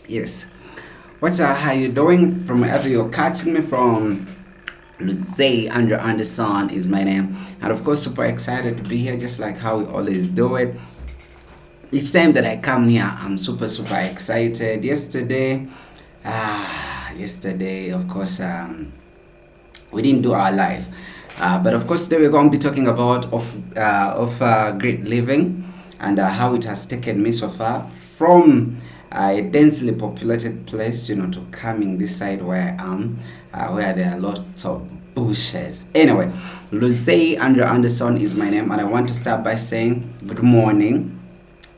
Yes. What's up? How you doing? From wherever you're catching me from, Luce Andrew Anderson is my name, and of course, super excited to be here, just like how we always do it. Each time that I come here, I'm super excited. Yesterday, of course, we didn't do our live, but of course, today we're going to be talking about of great living and how it has taken me so far from a densely populated place, to coming this side where I am, where there are lots of bushes. Anyway, Luce Andrew Anderson is my name, and I want to start by saying good morning,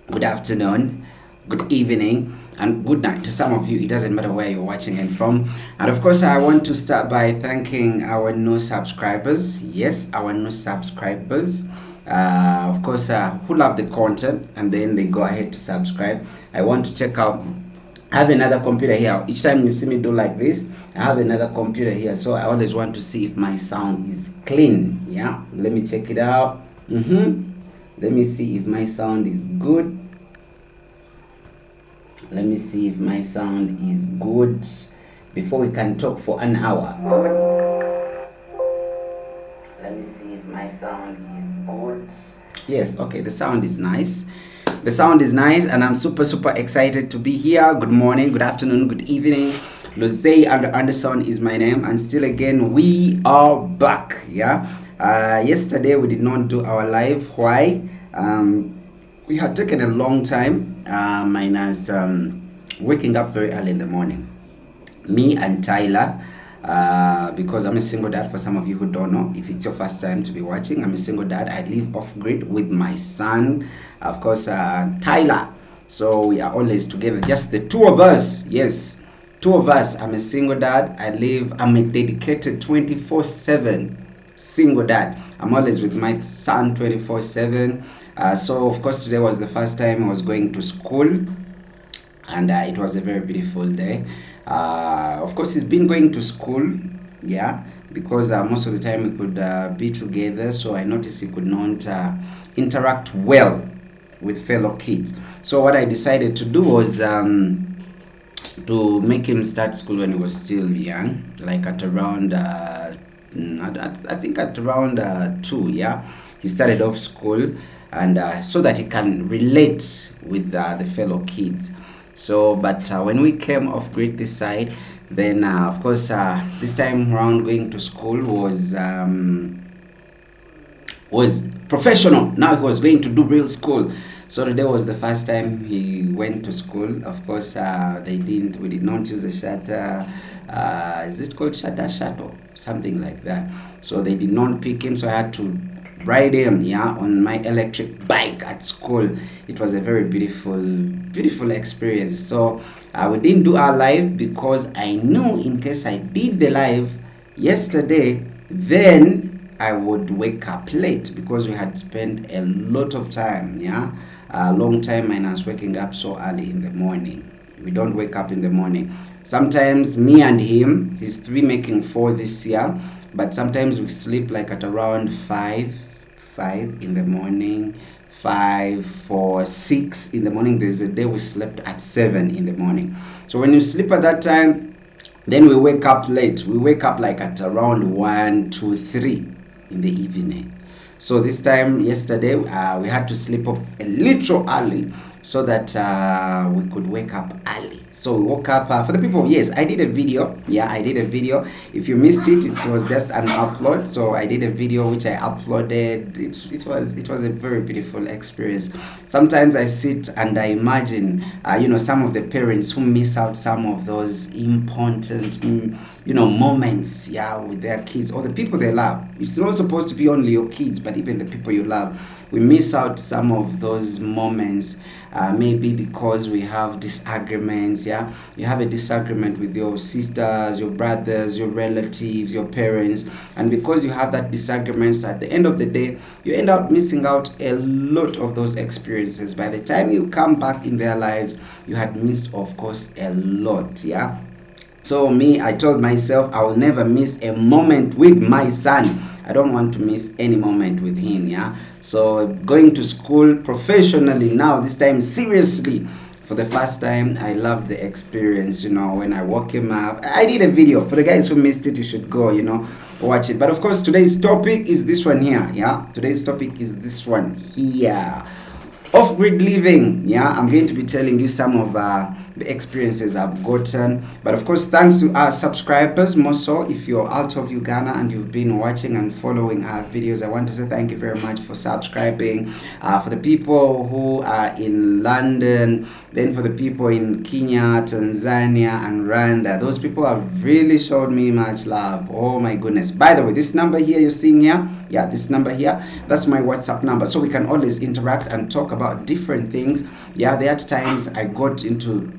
good afternoon, good evening, and good night to some of you. It doesn't matter where you're watching and from. And of course, I want to start by thanking our new subscribers. Yes, our new subscribers. Of course, who love the content and then they go ahead to subscribe. I want to check out. I have another computer here. Each time you see me do like this, I have another computer here. So I always want to see if my sound is clean. Yeah, let me check it out. Let me see if my sound is good. Let me see if my sound is good before we can talk for an hour. Let me see if my sound is good. Yes, okay, the sound is nice. The sound is nice, and I'm super excited to be here. Good morning, good afternoon, good evening. Luce Anderson is my name, and still again, we are back. Yeah. Yesterday we did not do our live. Why? We had taken a long time, minus waking up very early in the morning. Me and Tyler, because I'm a single dad. For some of you who don't know, if it's your first time to be watching, I'm a single dad. I live off grid with my son, of course, Tyler. So we are always together, just the two of us. Yes, two of us. I'm a single dad. I'm a dedicated 24/7 single dad. I'm always with my son 24/7. So of course, today was the first time I was going to school, and it was a very beautiful day. Of course, he's been going to school, yeah, because most of the time we could be together. So I noticed he could not interact well with fellow kids. So what I decided to do was to make him start school when he was still young, like at around I think at around 2. Yeah, he started off school, and so that he can relate with the fellow kids. So but when we came off grid this side, then of course this time around going to school was professional. Now he was going to do real school. So today was the first time he went to school. Of course, we did not use a shutter. Is it called shutter shuttle? Something like that. So they did not pick him, so I had to ride him, yeah, on my electric bike at school. It was a very beautiful experience. So we didn't do our live because I knew in case I did the live yesterday, then I would wake up late because we had spent a lot of time, yeah, a long time minus waking up so early in the morning. We don't wake up in the morning. Sometimes me and him, he's 3 making 4 this year, but sometimes we sleep like at around 5 in the morning, 5, 4, 6 in the morning. There's a day we slept at 7 in the morning. So when you sleep at that time, then we wake up late. We wake up like at around 1, 2, 3 in the evening. So this time yesterday we had to sleep up a little early so that we could wake up early. So we woke up for the people. Yes, I did a video. Yeah, I did a video. If you missed it, it was just an upload. So I did a video which I uploaded. It was a very beautiful experience. Sometimes I sit and I imagine some of the parents who miss out some of those important moments, yeah, with their kids or the people they love. It's not supposed to be only your kids, but even the people you love. We miss out some of those moments, maybe because we have disagreements. Yeah, you have a disagreement with your sisters, your brothers, your relatives, your parents, and because you have that disagreements, at the end of the day you end up missing out a lot of those experiences. By the time you come back in their lives, you had missed, of course, a lot. Yeah. So me, I told myself I will never miss a moment with my son. I don't want to miss any moment with him. Yeah. So going to school professionally now, this time seriously, for the first time. I loved the experience, when I woke him up. I did a video. For the guys who missed it, you should go, watch it. But of course, today's topic is this one here. Yeah, today's topic is this one here. Off-grid living. Yeah, I'm going to be telling you some of the experiences I've gotten, but of course thanks to our subscribers. More so, if you're out of Uganda and you've been watching and following our videos, I want to say thank you very much for subscribing. For the people who are in London, then for the people in Kenya, Tanzania and Rwanda, those people have really showed me much love. Oh my goodness. By the way, this number here you're seeing here, yeah, this number here, that's my WhatsApp number, so we can always interact and talk about different things. Yeah, there are times I got into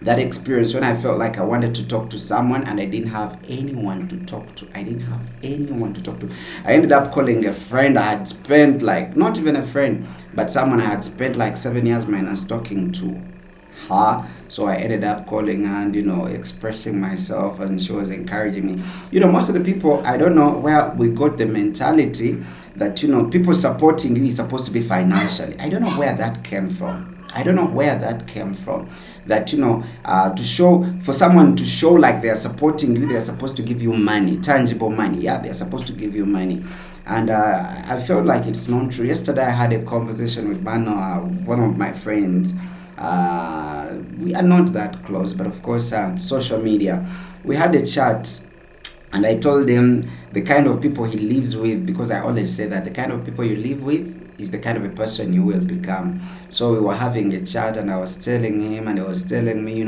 that experience when I felt like I wanted to talk to someone and I didn't have anyone to talk to. I ended up calling a friend I had spent, like, not even a friend, but someone I had spent like 7 years minus talking to her. So I ended up calling her and expressing myself, and she was encouraging me. Most of the people, I don't know where we got the mentality that people supporting you is supposed to be financially. I don't know where that came from. That to show, for someone to show like they're supporting you, they're supposed to give you money, tangible money. Yeah, they're supposed to give you money. And I felt like it's not true. Yesterday I had a conversation with one of my friends. We are not that close, but of course social media, we had a chat, and I told him the kind of people he lives with, because I always say that the kind of people you live with is the kind of a person you will become. So we were having a chat, and I was telling him, and he was telling me,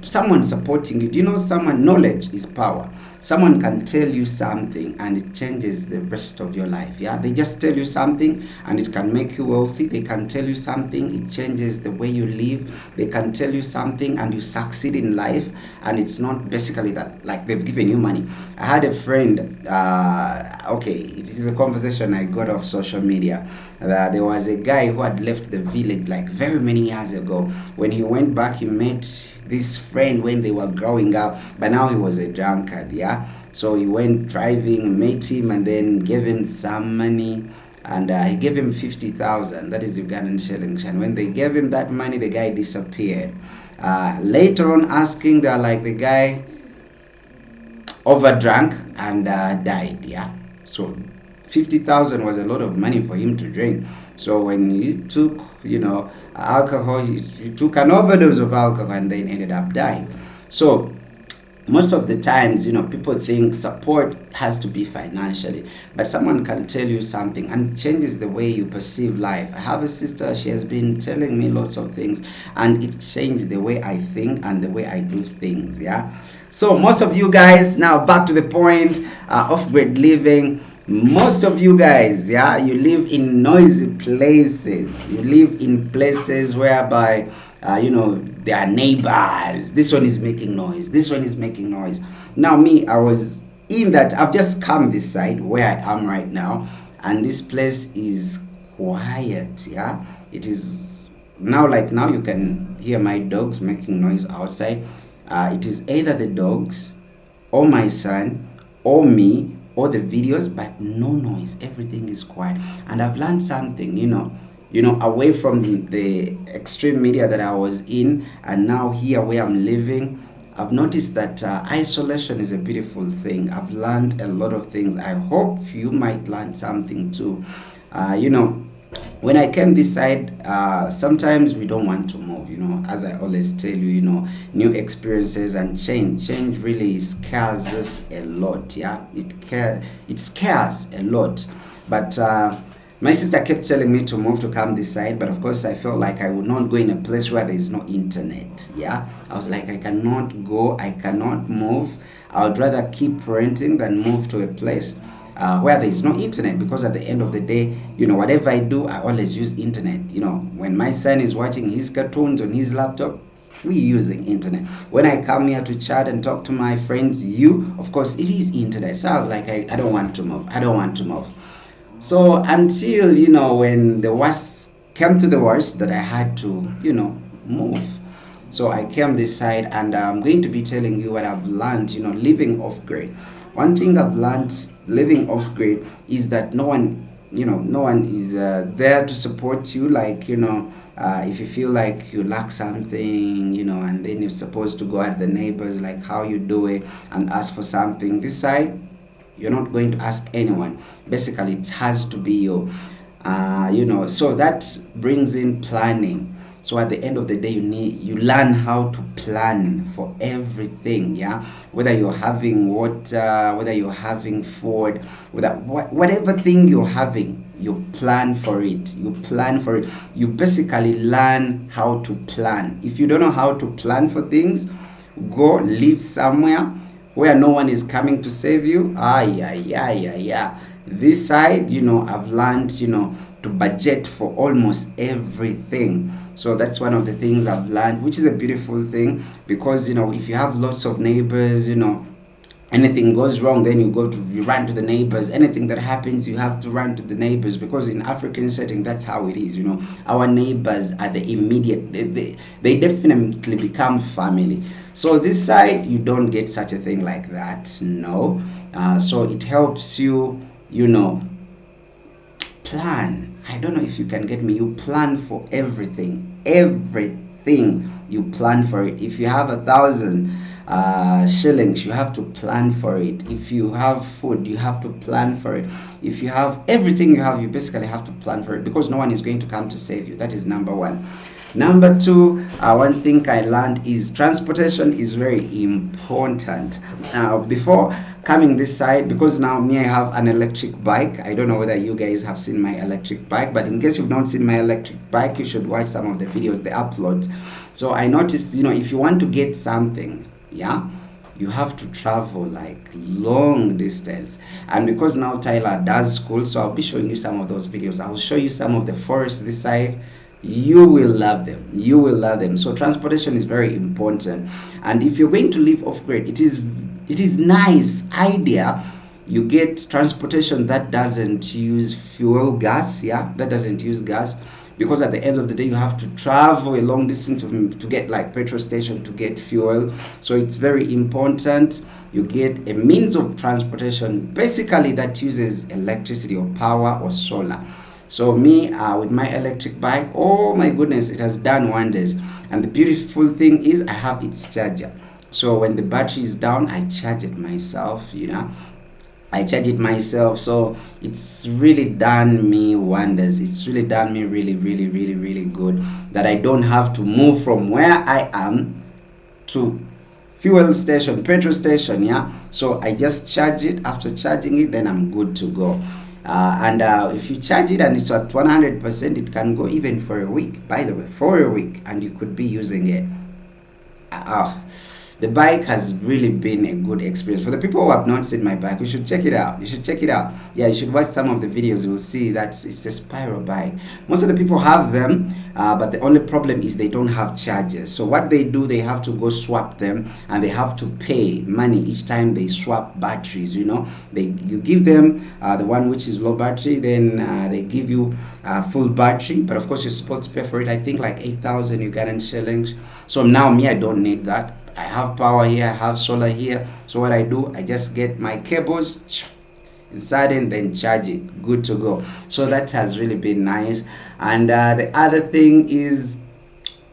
someone supporting you, someone, knowledge is power. Someone can tell you something and it changes the rest of your life. Yeah, they just tell you something and it can make you wealthy. They can tell you something, it changes the way you live. They can tell you something and you succeed in life, and it's not basically that like they've given you money. I had a friend, okay, it is a conversation I got off social media. There was a guy who had left the village like very many years ago. When he went back, he met this friend when they were growing up, but now he was a drunkard. Yeah, so he went driving, met him, and then gave him some money, and he gave him 50,000, that is Ugandan shillings. And when they gave him that money, the guy disappeared. Later on, asking, they're like, the guy overdrank and died. Yeah, so 50,000 was a lot of money for him to drink. So when he took alcohol, he took an overdose of alcohol and then ended up dying. So most of the times, people think support has to be financially, but someone can tell you something and changes the way you perceive life. I have a sister, she has been telling me lots of things, and it changed the way I think and the way I do things. Yeah, so most of you guys, now back to the point, off-grid living. Most of you guys, yeah, you live in noisy places. You live in places whereby there are neighbors. This one is making noise, this one is making noise. Now me, I was in that, I've just come this side where I am right now, and this place is quiet. Yeah, it is now, like now you can hear my dogs making noise outside. It is either the dogs or my son or me or the videos, but no noise, everything is quiet. And I've learned something, away from the extreme media that I was in, and now here where I'm living, I've noticed that isolation is a beautiful thing. I've learned a lot of things. I hope you might learn something too. When I came this side, sometimes we don't want to move, as I always tell you, new experiences and change really scares us a lot. Yeah, it scares a lot. But my sister kept telling me to move, to come this side, but of course I felt like I would not go in a place where there is no internet. Yeah, I was like, I cannot go, I cannot move. I would rather keep renting than move to a place where there is no internet, because at the end of the day, whatever I do, I always use internet. When my son is watching his cartoons on his laptop, we using internet. When I come here to chat and talk to my friends, of course it is internet. So I was like, I don't want to move. So until when the worst came to the worst, that I had to move. So I came this side, and I'm going to be telling you what I've learned living off grid. One thing I've learned living off grid is that no one no one is there to support you, like, if you feel like you lack something, and then you're supposed to go at the neighbors, like how you do it, and ask for something. This side, you're not going to ask anyone. Basically, it has to be you. So that brings in planning. So at the end of the day, you learn how to plan for everything. Yeah, whether you're having water, whether you're having food, whatever thing you're having, you plan for it. You basically learn how to plan. If you don't know how to plan for things, go live somewhere where no one is coming to save you. Yeah. This side, I've learned, to budget for almost everything. So that's one of the things I've learned, which is a beautiful thing, because if you have lots of neighbors, anything goes wrong, then you run to the neighbors. Anything that happens, you have to run to the neighbors, because in African setting, that's how it is. Our neighbors are the immediate, they definitely become family. So this side, you don't get such a thing like that, no. So it helps you, plan. I don't know if you can get me. You plan for everything you plan for it. If you have 1,000 shillings, you have to plan for it. If you have food, you have to plan for it. If you have everything you have, you basically have to plan for it, because no one is going to come to save you. That is number one. Number two, one thing I learned is transportation is very important. Now, before coming this side, because now me, I have an electric bike. I don't know whether you guys have seen my electric bike, but in case you've not seen my electric bike, you should watch some of the videos they upload. So I noticed, if you want to get something, yeah, you have to travel like long distance. And because now Tyler does school, so I'll be showing you some of those videos. I'll show you some of the forests this side. You will love them. So transportation is very important. And if you're going to live off grid, it is nice idea you get transportation that doesn't use fuel, gas. Yeah, that doesn't use gas, because at the end of the day, you have to travel a long distance to get like petrol station to get fuel. So it's very important you get a means of transportation basically that uses electricity or power or solar. So me, with my electric bike, oh my goodness, it has done wonders. And the beautiful thing is I have its charger. So when the battery is down, I charge it myself. I charge it myself. So it's really done me wonders. It's really done me really, really, really, really good, that I don't have to move from where I am to fuel station, petrol station. Yeah, so I just charge it. After charging it, then I'm good to go. And if you charge it and it's at 100%, it can go even for a week, by the way, for a week, and you could be using it. The bike has really been a good experience. For the people who have not seen my bike, you should check it out. Yeah, you should watch some of the videos. You will see that it's a spiral bike. Most of the people have them, but the only problem is they don't have chargers. So what they do, they have to go swap them, and they have to pay money each time they swap batteries. You give them the one which is low battery, then they give you full battery, but of course you're supposed to pay for it. I think like 8,000 Ugandan shillings. So now me, I don't need that. I have power here, I have solar here. So what I do, I just get my cables inside and then charge it. Good to go. So that has really been nice. And the other thing is,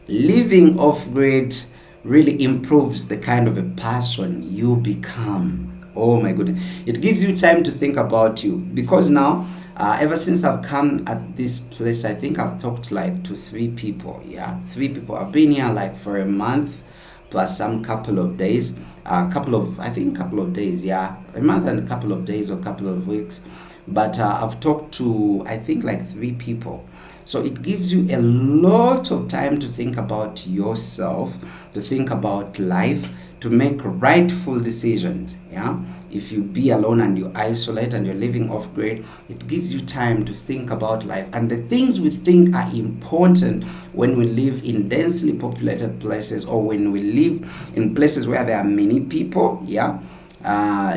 living off grid really improves the kind of a person you become. Oh my goodness. It gives you time to think about you, because now ever since I've come at this place, I think I've talked like to 3 people. Yeah, 3 people. I've been here like for a month plus some couple of days, couple of days, yeah, a month and a couple of days or couple of weeks. But I've talked to, I think, like 3 people. So it gives you a lot of time to think about yourself, to think about life, to make rightful decisions. Yeah, if you be alone and you isolate and you're living off grid, it gives you time to think about life and the things we think are important when we live in densely populated places, or when we live in places where there are many people. Yeah,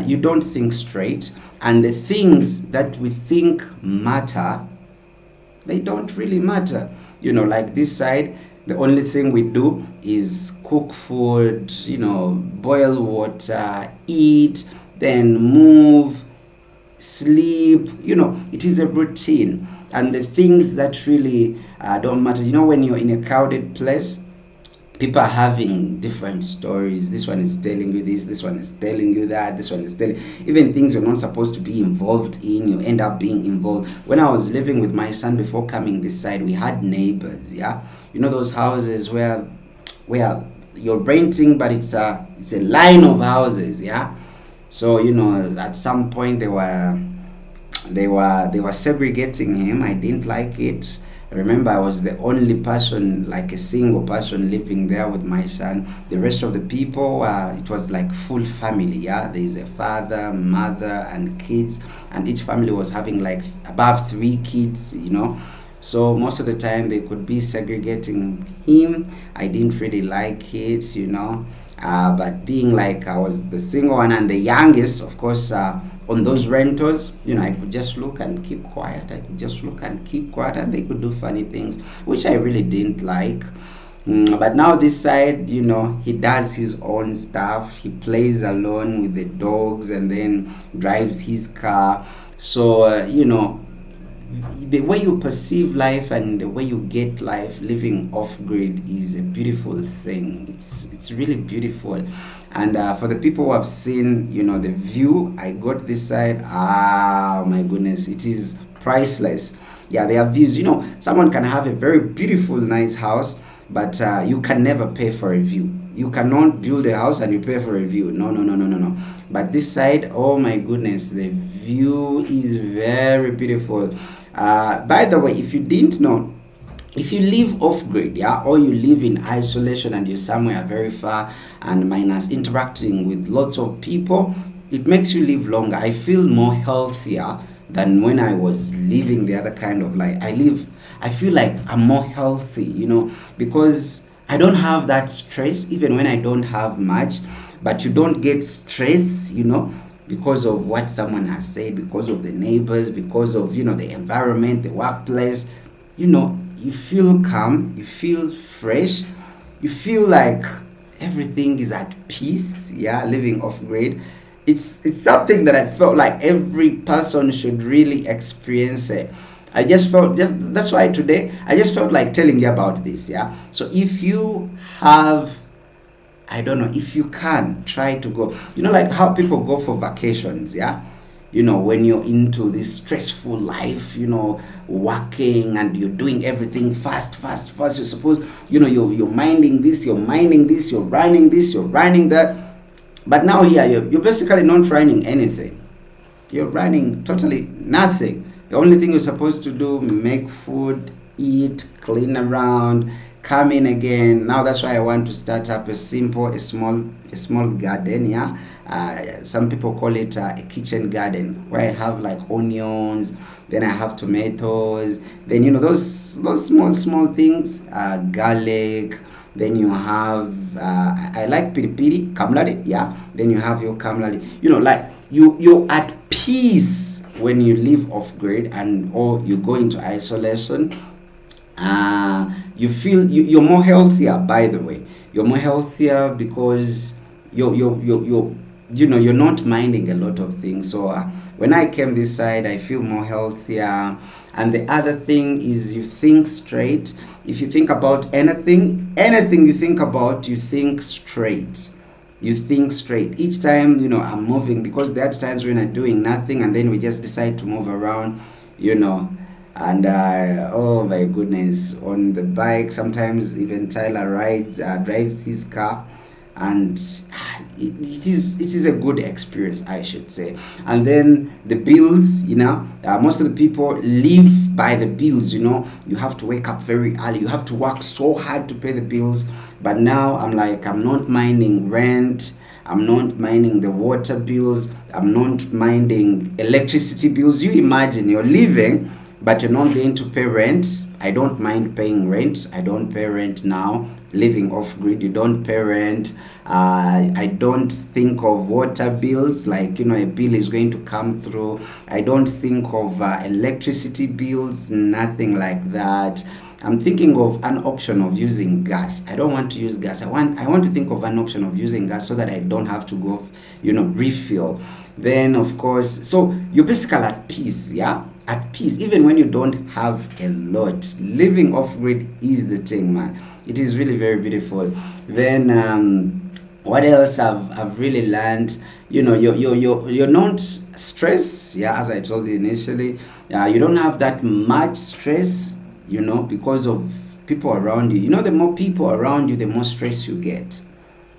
you don't think straight, and the things that we think matter, they don't really matter. Like this side, the only thing we do is cook food, boil water, eat, then move, sleep. It is a routine, and the things that really don't matter. When you're in a crowded place, people are having different stories. This one is telling you this one is telling you that, this one is telling, even things you're not supposed to be involved in, you end up being involved. When I was living with my son before coming this side, we had neighbors. Yeah, those houses where you're renting, but it's a line of houses. Yeah, so at some point they were segregating him. I didn't like it. I remember I was the only person, like a single person, living there with my son. The rest of the people, it was like full family. Yeah, there is a father, mother, and kids, and each family was having like above 3 kids. So most of the time they could be segregating him. I didn't really like it. But being like I was the single one and the youngest, of course, on those rentals, I could just look and keep quiet. I could just look and keep quiet, and they could do funny things, which I really didn't like. But now this side, he does his own stuff. He plays alone with the dogs and then drives his car. So, the way you perceive life and the way you get life living off grid is a beautiful thing. It's really beautiful. And for the people who have seen the view I got this side, my goodness, it is priceless. Yeah, there are views. Someone can have a very beautiful nice house, but you can never pay for a view. You cannot build a house and you pay for a view. No, no, no, no, no, no. But this side, oh my goodness, the view is very beautiful. By the way, if you didn't know, if you live off grid, yeah, or you live in isolation and you're somewhere very far and minus interacting with lots of people, it makes you live longer. I feel more healthier than when I was living the other kind of life. I feel like I'm more healthy, because I don't have that stress even when I don't have much. But you don't get stress, because of what someone has said, because of the neighbors, because of the environment, the workplace. You feel calm, you feel fresh, you feel like everything is at peace. Yeah, living off grid, it's something that I felt like every person should really experience it. I just felt that's why today I just felt like telling you about this. Yeah, so if you have, I don't know, if you can try to go, like how people go for vacations. Yeah, when you're into this stressful life, working and you're doing everything fast, fast, fast. You're supposed, you're minding this, you're minding this, you're running this, you're running that. But now here, you're basically not running anything. You're running totally nothing. The only thing you're supposed to do, make food, eat, clean around, come in again. Now that's why I want to start up a small garden. Yeah, some people call it a kitchen garden, where I have like onions, then I have tomatoes, then those small things, garlic. Then you have I like piri piri kamlari. Yeah, then you have your kamlari. Like you're at peace when you live off grid and or you go into isolation. You feel you're more healthier. By the way, you're more healthier because you're not minding a lot of things. So when I came this side, I feel more healthier. And the other thing is, you think straight. If you think about anything you think about, you think straight. You think straight each time. I'm moving, because there are times when I'm doing nothing and then we just decide to move around. you know and oh my goodness, on the bike sometimes even Tyler drives his car, and it is a good experience, I should say. And then the bills, most of the people live by the bills. You have to wake up very early, you have to work so hard to pay the bills. But now I'm like, I'm not minding rent, I'm not minding the water bills, I'm not minding electricity bills. You imagine you're living, but you're not going to pay rent. I don't mind paying rent. I don't pay rent now. Living off grid, you don't pay rent. I don't think of water bills, like a bill is going to come through. I don't think of electricity bills, nothing like that. I'm thinking of an option of using gas. I don't want to use gas. I want to think of an option of using gas so that I don't have to go, refill. Then of course, so you're basically at peace, yeah, at peace. Even when you don't have a lot, living off grid is the thing, man. It is really very beautiful. Then what else I've really learned, you're not stress, yeah, as I told you initially. You don't have that much stress, because of people around you. The more people around you, the more stress you get.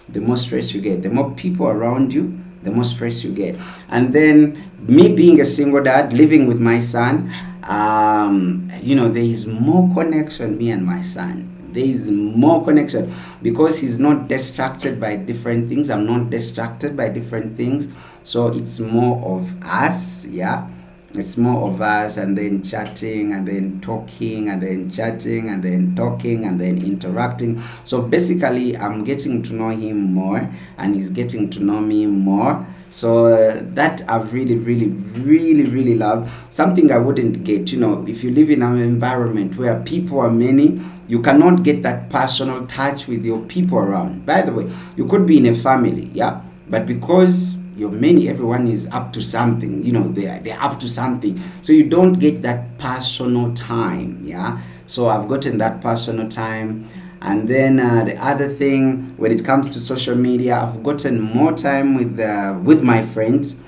The more people around you, the more stress you get. And then me being a single dad living with my son, there is more connection, me and my son. There is more connection because he's not distracted by different things. I'm not distracted by different things. So it's more of us, yeah. It's more of us, and then chatting, and then talking, and then chatting, and then talking, and then interacting. So basically, I'm getting to know him more, and he's getting to know me more. So that I've really, really, really, really loved. Something I wouldn't get, if you live in an environment where people are many, you cannot get that personal touch with your people around. By the way, you could be in a family, yeah, but because you're many, everyone is up to something, they're up to something, so you don't get that personal time, yeah. So I've gotten that personal time. And then the other thing, when it comes to social media, I've gotten more time with my friends.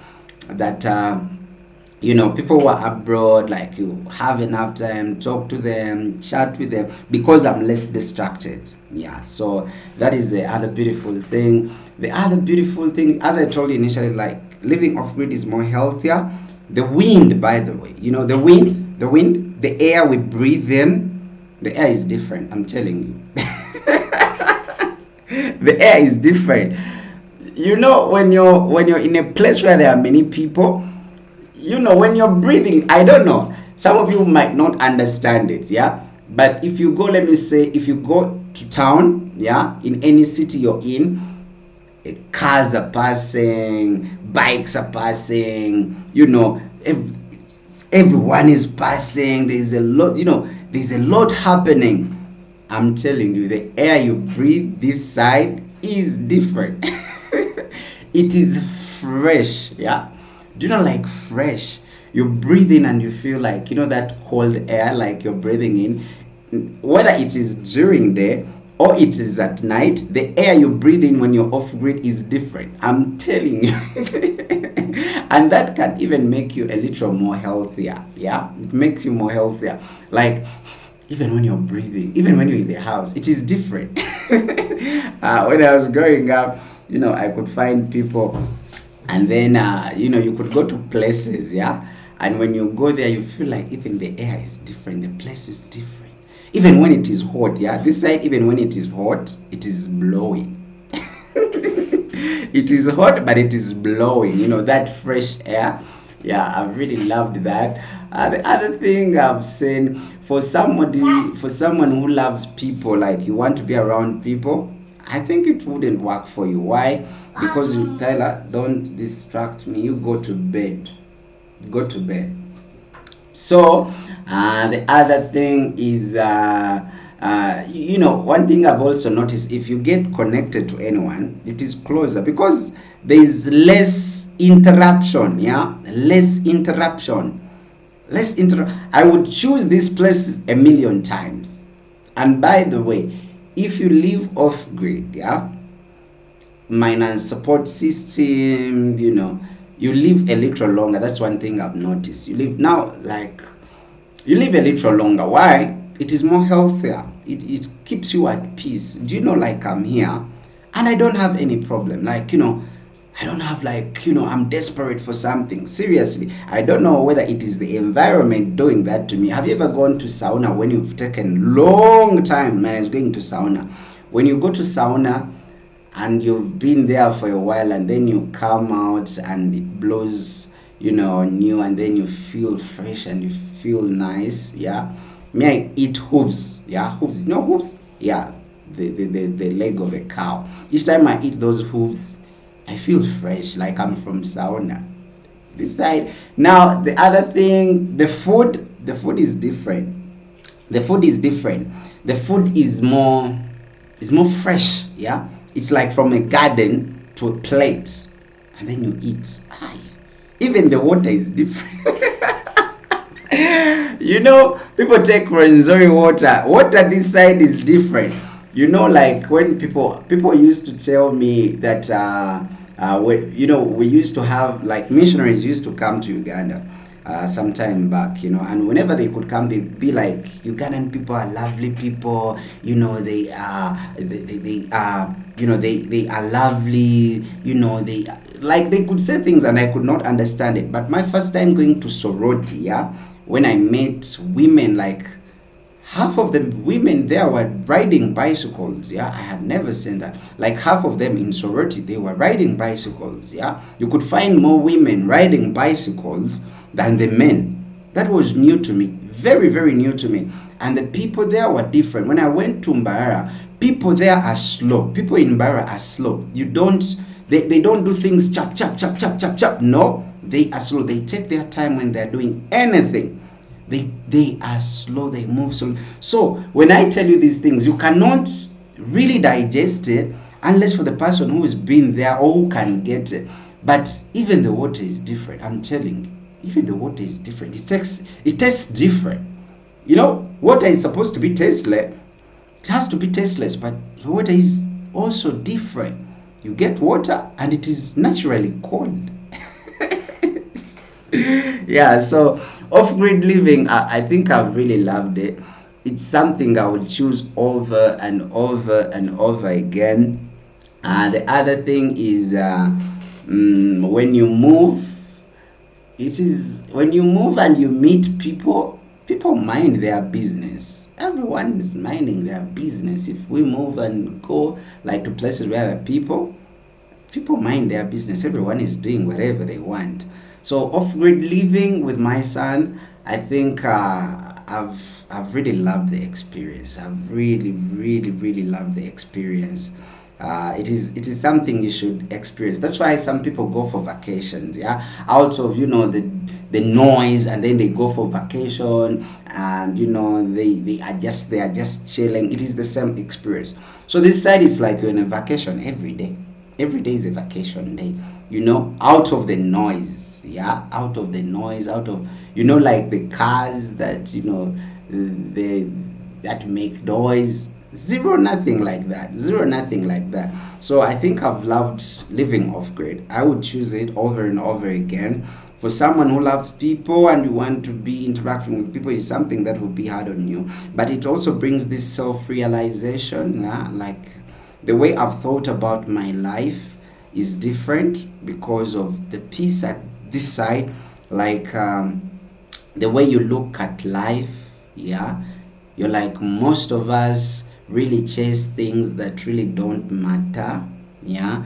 That people who are abroad, like, you have enough time, talk to them, chat with them, because I'm less distracted. Yeah, so that is the other beautiful thing. The other beautiful thing, as I told you initially, like, living off grid is more healthier. The wind, by the way, the wind, the air we breathe in, the air is different, I'm telling you. The air is different. When you're in a place where there are many people, when you're breathing, I don't know, some of you might not understand it, yeah. But if you go, let me say, if you go to town, yeah, in any city you're in, cars are passing, bikes are passing, everyone is passing, there's a lot happening. I'm telling you, the air you breathe this side is different. It is fresh, yeah. Do you know, like, fresh? You breathe in and you feel like, that cold air, like you're breathing in. Whether it is during day or it is at night, the air you breathe in when you're off grid is different. I'm telling you. And that can even make you a little more healthier, yeah. It makes you more healthier. Like, even when you're breathing, even when you're in the house, it is different. When I was growing up, I could find people, and then you could go to places, yeah, and when you go there, you feel like even the air is different, the place is different. Even when it is hot, yeah, this side, even when it is hot, it is blowing. It is hot, but it is blowing, that fresh air. Yeah, I've really loved that. The other thing I've seen, for someone who loves people, like, you want to be around people, I think it wouldn't work for you. Why? Because Tyler, don't distract me. You go to bed. Go to bed. So the other thing is, one thing I've also noticed, if you get connected to anyone, it is closer because there is less interruption. Yeah, less interruption. I would choose this place a million times. And by the way, if you live off grid, yeah, minus support system, you live a little longer. That's one thing I've noticed. You live a little longer. Why? It is more healthier. It keeps you at peace. Do you know, like, I'm here and I don't have any problem. Like, I don't have, like, I'm desperate for something. Seriously, I don't know whether it is the environment doing that to me. Have you ever gone to sauna when you've taken long time? Man, I was going to sauna. When you go to sauna and you've been there for a while, and then you come out and it blows, new, and then you feel fresh and you feel nice, yeah. Me, I eat hooves, yeah, hooves. Hooves? Yeah, the leg of a cow. Each time I eat those hooves, I feel fresh, like I'm from sauna. This side. Now, the other thing, the food is different. The food is different. The food is more fresh. Yeah, it's like from a garden to a plate, and then you eat. Aye. Even the water is different. You know, people take Rwenzori water. Water this side is different. You know, like when people used to tell me that we used to have, like, missionaries used to come to Uganda some time back, and whenever they could come, they'd be like, Ugandan people are lovely people, they are, they are lovely, they, like, they could say things and I could not understand it. But my first time going to Soroti, yeah, when I met women, like, half of the women there were riding bicycles. Yeah, I had never seen that. Like, half of them in Sorority, they were riding bicycles. Yeah, you could find more women riding bicycles than the men. That was new to me, very, very new to me. And the people there were different. When I went to Mbarara, people there are slow. People in Mbarara are slow. They don't do things chop chop chop chop chop chop. No, they are slow. They take their time when they're doing anything. They are slow, they move slow. So when I tell you these things, you cannot really digest it unless for the person who has been there or who can get it. But even the water is different. I'm telling you, even the water is different. It tastes different. Water is supposed to be tasteless. It has to be tasteless, but the water is also different. You get water and it is naturally cold. Yeah, so off-grid living, I think I've really loved it. It's something I would choose over and over and over again. The other thing is, when you move, when you move and you meet people, people mind their business. Everyone is minding their business. If we move and go, like, to places where there are people mind their business. Everyone is doing whatever they want. So off-grid living with my son, I think I've really loved the experience. I've really, really, really loved the experience. It is something you should experience. That's why some people go for vacations, yeah, out of the noise, and then they go for vacation, and they are just chilling. It is the same experience. So this side is like you're in a vacation every day. Every day is a vacation day, out of the noise. Yeah, out of the noise, out of, like the cars that, that make noise. Zero, nothing like that. Zero, nothing like that. So I think I've loved living off grid. I would choose it over and over again. For someone who loves people and you want to be interacting with people, is something that will be hard on you. But it also brings this self-realization. Like, the way I've thought about my life is different because of the peace at this side. Like, the way you look at life, yeah, you're like, most of us really chase things that really don't matter. Yeah,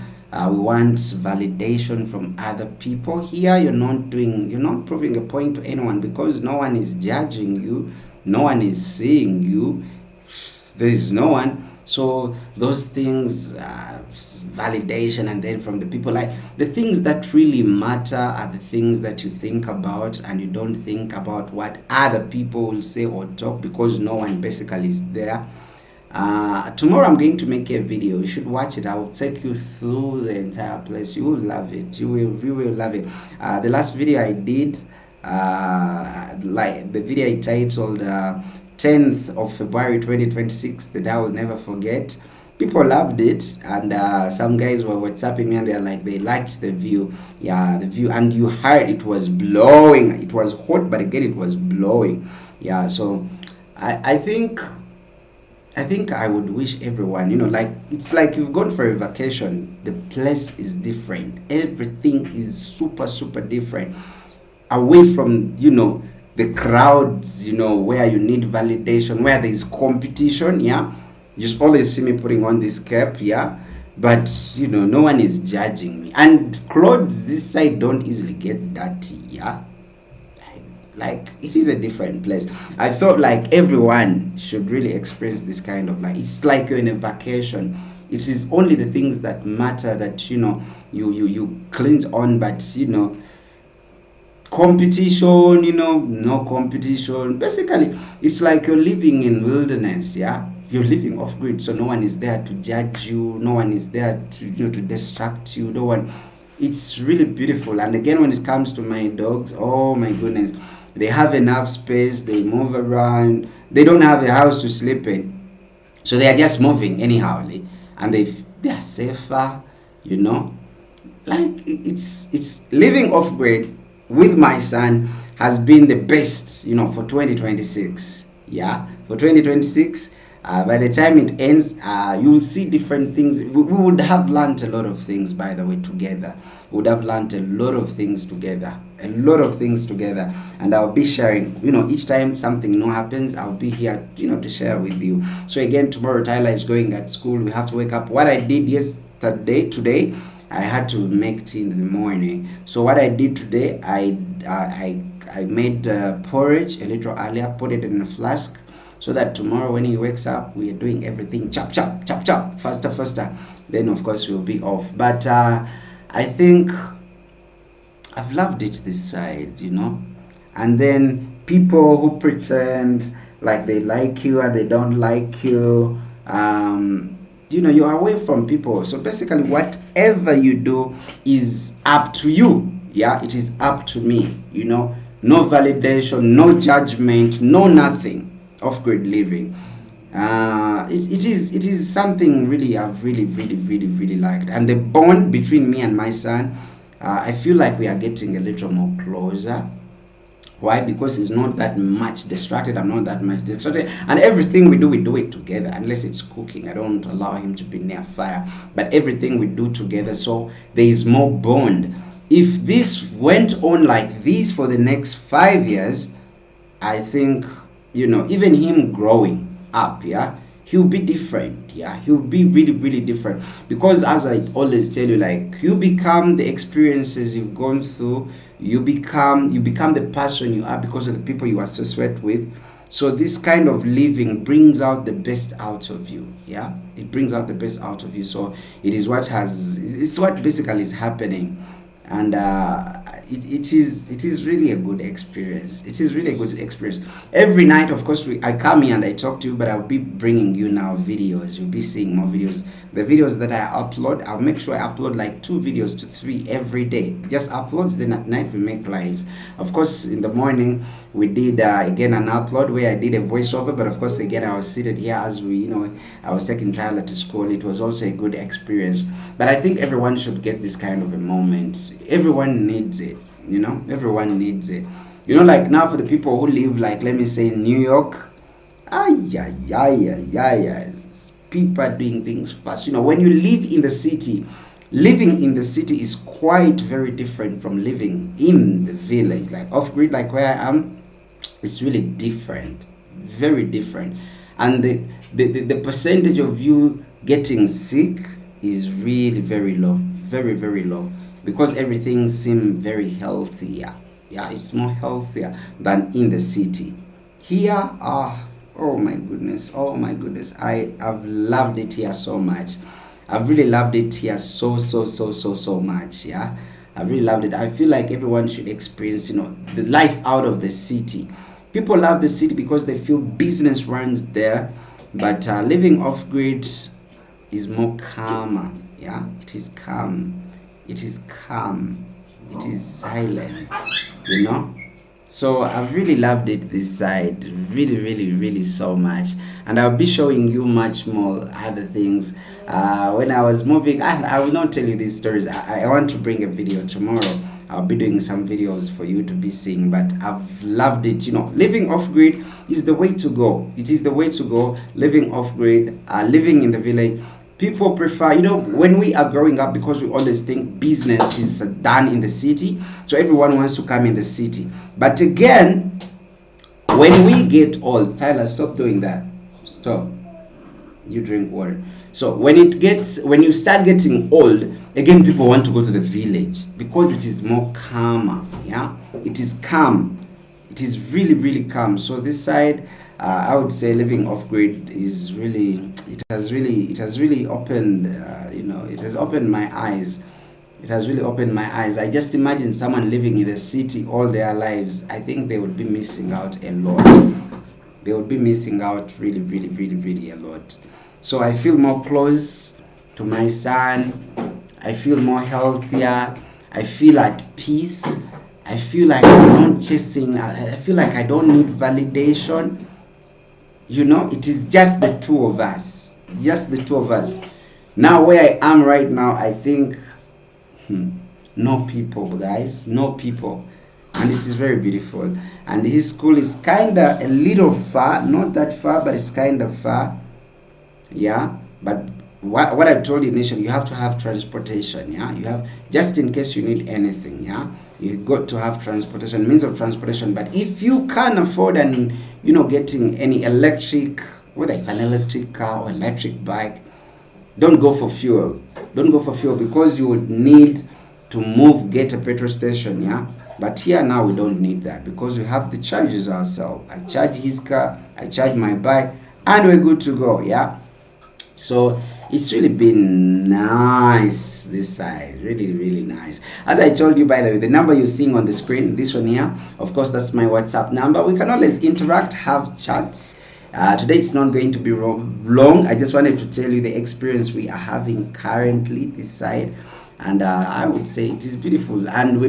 we want validation from other people. Here, you're not proving a point to anyone, because no one is judging you, no one is seeing you, there is no one. So those things, validation, and then from the people, like, the things that really matter are the things that you think about, and you don't think about what other people will say or talk, because no one basically is there. Tomorrow I'm going to make a video. You should watch it. I will take you through the entire place. You will love it. You will love it. The last video I did, like the video I titled 10th of February 2026, that I will never forget. People loved it, and some guys were WhatsApping me, and they're like, they liked the view. Yeah, the view, and you heard it was blowing. It was hot, but again, it was blowing. Yeah, so I think I would wish everyone, like, it's like you've gone for a vacation. The place is different. Everything is super, super different. Away from, the crowds, where you need validation, where there is competition. Yeah, you always see me putting on this cap. Yeah, but no one is judging me, and clothes this side don't easily get dirty. Yeah, like, it is a different place. I felt like everyone should really experience this kind of, like, it's like you're in a vacation. It is only the things that matter that you cleanse on, but competition, no competition. Basically, it's like you're living in wilderness, yeah. You're living off grid, so no one is there to judge you, no one is there to to distract you, no one. It's really beautiful. And again, when it comes to my dogs, oh my goodness, they have enough space, they move around, they don't have a house to sleep in, so they are just moving anyhow, and they are safer, you know. Like it's living off grid with my son has been the best, for 2026. Yeah, for 2026. By the time it ends, you'll see different things. We would have learned a lot of things, by the way, together. We would have learned a lot of things together, a lot of things together. And I'll be sharing, each time something new happens, I'll be here, to share with you. So again, tomorrow Tyler is going at school. We have to wake up. What I did today, I had to make tea in the morning. So what I did today, I made porridge a little earlier, put it in a flask, so that tomorrow when he wakes up, we are doing everything chop chop chop chop, faster faster. Then of course we'll be off. But I think I've loved it this side. And then people who pretend like they like you and they don't like you. You're away from people. So basically, whatever you do is up to you. Yeah, it is up to me. No validation, no judgment, no nothing. Off grid living. It is something really I've really really really really liked, and the bond between me and my son, I feel like we are getting a little more closer. Why? Because he's not that much distracted, I'm not that much distracted, and everything we do it together. Unless it's cooking, I don't allow him to be near fire, but everything we do together, so there is more bond. If this went on like this for the next 5 years, I think, even him growing up, yeah, he'll be different. Yeah, he'll be really, really different. Because as I always tell you, like, you become the experiences you've gone through, you become the person you are because of the people you associate with. So this kind of living brings out the best out of you. Yeah, it brings out the best out of you. So it's what basically is happening. And it is really a good experience. It is really a good experience. Every night, of course, I come here and I talk to you, but I'll be bringing you now videos. You'll be seeing more videos. The videos that I upload, I'll make sure I upload like 2 videos to 3 every day. Just uploads. Then at night we make lives. Of course, in the morning we did again an upload where I did a voiceover. But of course, again, I was seated here as I was taking Tyler to school. It was also a good experience. But I think everyone should get this kind of a moment. Everyone needs it. Everyone needs it. Like now, for the people who live, like, let me say, in New York, yeah, yeah, yeah, yeah, yeah. People are doing things fast. When you live in the city, living in the city is quite very different from living in the village, like off grid, like where I am. It's really different, very different. And the percentage of you getting sick is really very low, very very low, because everything seems very healthier. Yeah, it's more healthier than in the city. Here, oh my goodness, oh my goodness, I have loved it here so much. I've really loved it here so so so so so much. Yeah, I really loved it. I feel like everyone should experience, the life out of the city. People love the city because they feel business runs there, but living off grid is more calmer. Yeah, it is calm. It is calm. It is silent. You know. So I've really loved it this side, really, really, really so much, and I'll be showing you much more other things. When I was moving, I will not tell you these stories. I want to bring a video tomorrow. I'll be doing some videos for you to be seeing, but I've loved it. Living off grid is the way to go. It is the way to go. Living off grid, living in the village. People prefer, when we are growing up, because we always think business is done in the city, so everyone wants to come in the city. But again, when we get old, Tyler, stop doing that. Stop. You drink water. So when you start getting old, again, people want to go to the village because it is more calmer. Yeah, it is calm. It is really, really calm. So this side, I would say living off grid is really, it has really opened, it has opened my eyes It has really opened my eyes. I just imagine someone living in the city all their lives. I think they would be missing out a lot. They would be missing out really, really, really, really a lot. So I feel more close to my son. I feel more healthier. I feel at peace. I feel like I'm not chasing. I feel like I don't need validation. You know, it is just the two of us. Just the two of us. Now, where I am right now, I think no people, guys, no people, and it is very beautiful. And his school is kind of a little far, not that far, but it's kind of far. Yeah, but what I told you initially, you have to have transportation. Yeah, you have, just in case you need anything. Yeah, you got to have transportation, means of transportation. But if you can't afford and getting any electric, whether it's an electric car or electric bike, don't go for fuel. Don't go for fuel, because you would need to move, get a petrol station. Yeah, but here now we don't need that, because we have the charges ourselves. I charge his car, I charge my bike, and we're good to go. Yeah, so it's really been nice this side, really, really nice. As I told you, by the way, the number you're seeing on the screen, this one here, of course, that's my WhatsApp number. We can always interact, have chats. Today it's not going to be long. I just wanted to tell you the experience we are having currently this side, and I would say it is beautiful. And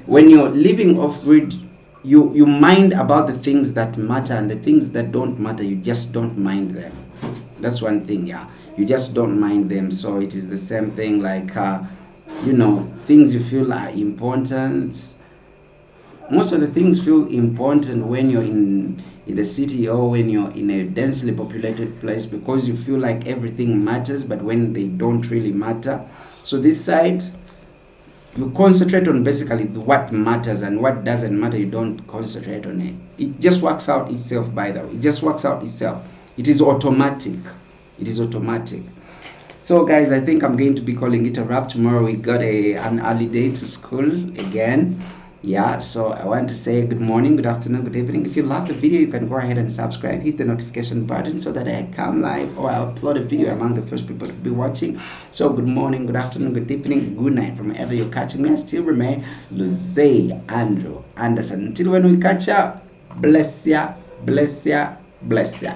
when you're living off grid, you mind about the things that matter, and the things that don't matter, you just don't mind them. That's one thing. Yeah, you just don't mind them. So it is the same thing, like things you feel are important. Most of the things feel important when you're in the city, or when you're in a densely populated place, because you feel like everything matters, but when they don't really matter. So this side, you concentrate on basically what matters, and what doesn't matter, you don't concentrate on it. It just works out itself. By the way, it just works out itself. It is automatic. It is automatic. So guys, I think I'm going to be calling it a wrap. Tomorrow we got an early day to school again. Yeah, so I want to say good morning, good afternoon, good evening. If you love the video, you can go ahead and subscribe, hit the notification button, so that I come live or I upload a video among the first people to be watching. So good morning, good afternoon, good evening, good night from wherever you're catching me. I still remain Luze Andrew Anderson. Until when we catch up, bless ya, bless ya, bless ya.